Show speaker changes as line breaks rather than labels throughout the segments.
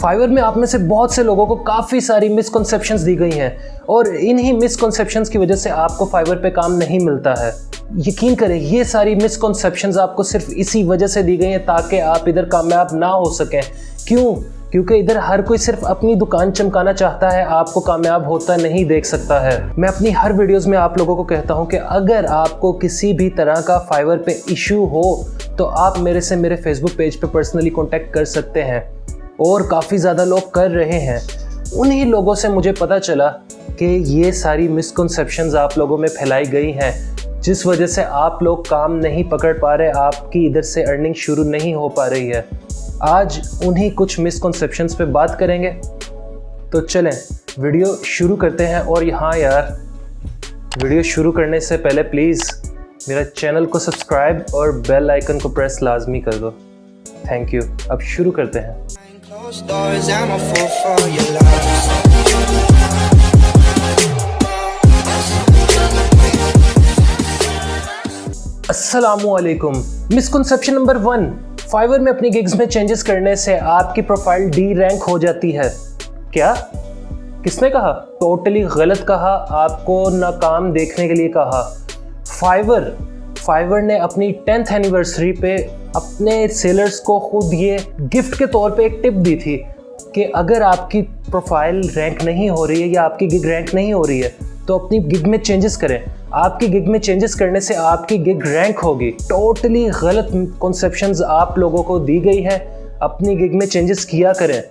Fibre में आप में से बहुत से लोगों को काफ़ी सारी मिसकंसेप्शंस दी गई हैं और इन्हीं मिसकंसेप्शंस की वजह से आपको फाइवर पे काम नहीं मिलता है। यकीन करें, ये सारी मिसकंसेप्शंस आपको सिर्फ इसी वजह से दी गई हैं ताकि आप इधर कामयाब ना हो सकें। क्यों? क्योंकि इधर हर कोई सिर्फ अपनी दुकान चमकाना चाहता है, आपको कामयाब होता नहीं देख सकता है। मैं अपनी हर वीडियोस में आप लोगों को कहता हूं कि अगर आपको किसी भी तरह का फाइवर पे इशू हो तो आप मेरे से मेरे फेसबुक पेज पे पर्सनली कांटेक्ट कर सकते हैं और काफ़ी ज़्यादा लोग कर रहे हैं। उन्हीं लोगों से मुझे पता चला कि ये सारी मिसकंसेप्शंस आप लोगों में फैलाई गई हैं जिस वजह से आप लोग काम नहीं पकड़ पा रहे, आपकी इधर से अर्निंग शुरू नहीं हो पा रही है। आज उन्हीं कुछ मिसकंसेप्शंस पे बात करेंगे, तो चलें वीडियो शुरू करते हैं। और हाँ यार, वीडियो शुरू करने से पहले प्लीज़ मेरा चैनल को सब्सक्राइब और बेल आइकन को प्रेस लाजमी कर दो। Thank you. अब शुरू करते हैं। अस्सलामुअलैकुम। मिसकंसेप्शन नंबर 1, फाइवर में अपनी गिग्स में चेंजेस करने से आपकी प्रोफाइल डी रैंक हो जाती है। क्या? किसने कहा? टोटली गलत कहा, आपको नाकाम देखने के लिए कहा। फाइवर ने अपनी 10th एनिवर्सरी पे अपने सेलर्स को खुद ये गिफ्ट के तौर पे एक टिप दी थी कि अगर आपकी प्रोफाइल रैंक नहीं हो रही है या आपकी गिग रैंक नहीं हो रही है तो अपनी गिग में चेंजेस करें। आपकी गिग में चेंजेस करने से आपकी गिग रैंक होगी। टोटली गलत कॉन्सेप्शंस आप लोगों को दी गई है। अपनी गिग में चेंजेस किया करें।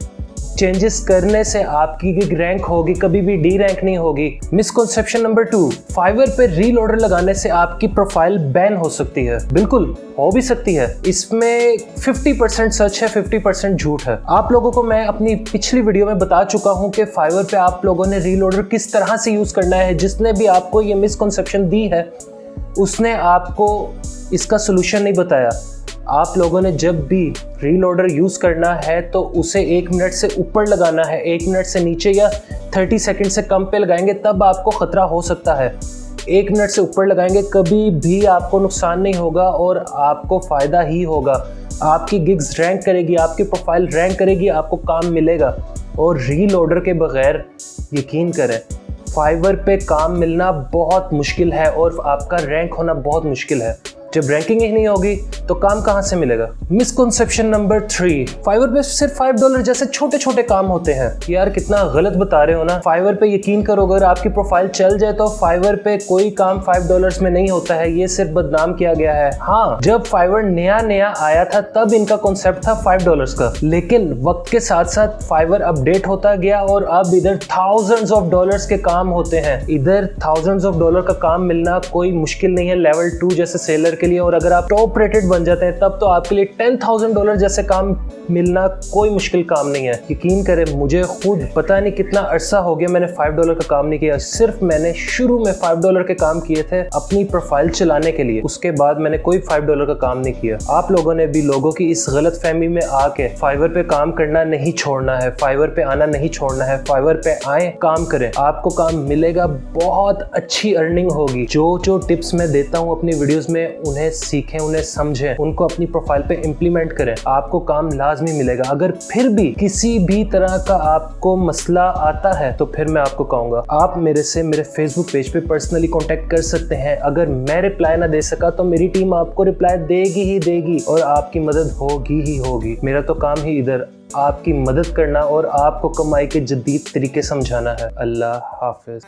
चेंजेस करने से आपकी गिग रैंक होगी, कभी भी डी रैंक नहीं होगी। मिसकंसेप्शन नंबर 2, फाइवर पे रीलोडर लगाने से आपकी प्रोफाइल बैन हो सकती है। बिल्कुल हो भी सकती है। इसमें 50% सच है, 50% झूठ है। आप लोगों को मैं अपनी पिछली वीडियो में बता चुका हूं कि फाइवर पे आप लोगों ने रीलोडर किस तरह से यूज करना है। जिसने भी आपको ये मिसकंसेप्शन दी है उसने आपको इसका सोल्यूशन नहीं बताया। आप लोगों ने जब भी रीलोडर यूज़ करना है तो उसे 1 मिनट से ऊपर लगाना है, 1 मिनट से नीचे या 30 सेकंड से कम पे लगाएंगे तब आपको ख़तरा हो सकता है। 1 मिनट से ऊपर लगाएंगे कभी भी आपको नुकसान नहीं होगा और आपको फ़ायदा ही होगा। आपकी गिग्स रैंक करेगी, आपकी प्रोफाइल रैंक करेगी, आपको काम मिलेगा। और रीलोडर के बगैर यकीन करें फाइवर पे काम मिलना बहुत मुश्किल है और आपका रैंक होना बहुत मुश्किल है। जब रैंकिंग ही नहीं होगी तो काम कहाँ से मिलेगा? मिसकंसेप्शन नंबर 3, फाइवर पे सिर्फ $5 जैसे छोटे छोटे काम होते हैं। यार कितना गलत बता रहे हो ना। फाइवर पे यकीन करो, अगर आपकी प्रोफाइल चल जाए तो फाइवर पे कोई काम $5 में नहीं होता है। ये सिर्फ बदनाम किया गया है। हाँ, जब फाइवर नया आया था तब इनका कॉन्सेप्ट था $5 का, लेकिन वक्त के साथ साथ फाइवर अपडेट होता गया और अब इधर thousands of dollars के काम होते हैं। इधर thousands of dollars का काम मिलना कोई मुश्किल नहीं है लेवल 2 जैसे सेलर के लिए। और अगर आप टॉप रेटेड बन जाते हैं तब तो आपके लिए $10,000 जैसे काम मिलना कोई मुश्किल काम नहीं है। यकीन करें, मुझे खुद पता नहीं कितना अरसा हो गया मैंने $5 का काम नहीं किया। सिर्फ मैंने शुरू में $5 के काम किए थे अपनी प्रोफाइल चलाने के लिए, उसके बाद मैंने कोई $5 का काम नहीं किया। आप लोगों ने भी लोगों की इस गलत फहमी में आके फाइवर पे काम करना नहीं छोड़ना है, फाइवर पे आना नहीं छोड़ना है। फाइवर पे आए, काम करें, आपको काम मिलेगा, बहुत अच्छी अर्निंग होगी। जो टिप्स मैं देता हूँ अपनी वीडियोस में उन्हें सीखें, उन्हें समझें, उनको अपनी प्रोफाइल पे इम्प्लीमेंट करें, आपको काम लाजमी मिलेगा। अगर फिर भी किसी भी तरह का आपको मसला आता है तो फिर मैं आपको कहूँगा आप मेरे से मेरे फेसबुक पेज पे पर्सनली कांटेक्ट कर सकते हैं। अगर मैं रिप्लाई ना दे सका तो मेरी टीम आपको रिप्लाई देगी ही देगी और आपकी मदद होगी ही होगी। मेरा तो काम ही इधर आपकी मदद करना और आपको कमाई के जदीद तरीके समझाना है। अल्लाह हाफिज।